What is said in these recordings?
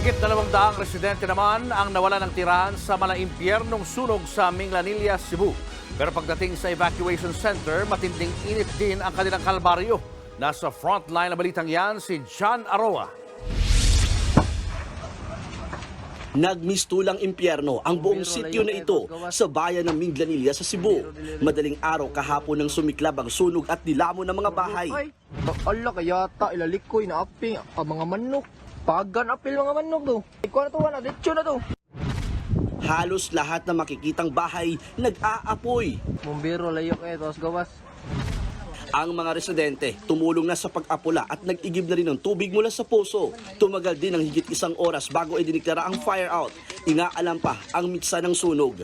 Higit 200 residente naman ang nawala ng tirahan sa malaimpyernong sunog sa Minglanilla, Cebu. Pero pagdating sa evacuation center, matinding init din ang kanilang kalbaryo. Nasa frontline na balitang yan si John Aroa. Nagmistulang impyerno ang buong sityo na ito sa bayan ng Minglanilla sa Cebu. Madaling araw kahapon nang sumiklab ang sunog at nilamon ng mga bahay. Ala kayata ilalikoy na aping mga manok. Pagan apil mga manok do. Ikaw na to na ditso na to. Halos lahat na makikitang bahay nag-aapoy. Bumbero layok tos gawas. Ang mga residente tumulong na sa pag-apula at nag-igib na rin ng tubig mula sa puso. Tumagal din ng higit 1 oras bago idiniklara ang fire out. Inaalam pa ang mitsa ng sunog.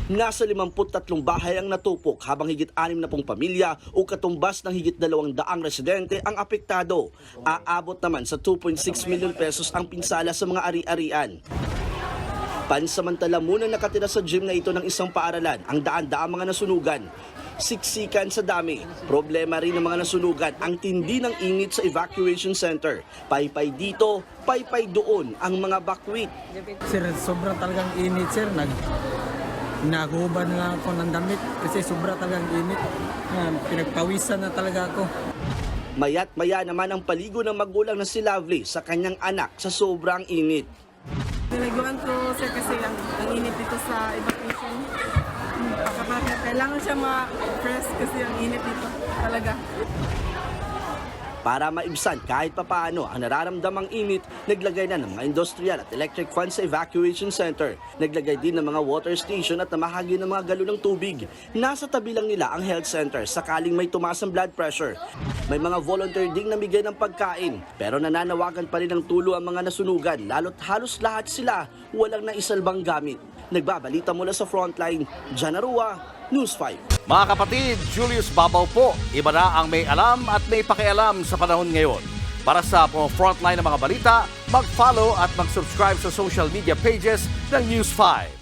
Nasa 53 bahay ang natupok habang higit 60 pamilya o katumbas ng higit 200 residente ang apektado. Aabot naman sa 2.6 milyon pesos ang pinsala sa mga ari-arian. Pansamantala muna nakatira sa gym na ito ng isang paaralan ang daan-daang mga nasunugan. Siksikan sa dami. Problema rin ng mga nasunugan ang tindi ng init sa evacuation center. Paypay dito, paypay doon ang mga bakwit. Sir, sobrang talagang init, sir. Naghubad na ako ng damit kasi sobrang talagang init. Pinagpawisan na talaga ako. Mayat maya naman ang paligo ng magulang na si Lovely sa kanyang anak sa sobrang init. Niliguan ko, sir, kasi ang init dito sa evacuation. Kailangan siya ma-press kasi ang init dito talaga. Para maibsan kahit papaano ang nararamdamang init, naglagay na ng mga industrial at electric fans sa evacuation center. Naglagay din ng mga water station at namahagi ng mga galon ng tubig. Nasa tabi lang nila ang health center sakaling may tumaas ang blood pressure. May mga volunteer ding namigay ng pagkain, pero nananawagan pa rin ng tulo ang mga nasunugan, lalo't halos lahat sila walang naisalbang gamit. Nagbabalita mula sa frontline, John Aroa, News 5. Mga kapatid, Julius Babaw po. Iba na ang may alam at may pakialam sa panahon ngayon. Para sa frontline ng mga balita, mag-follow at mag-subscribe sa social media pages ng News 5.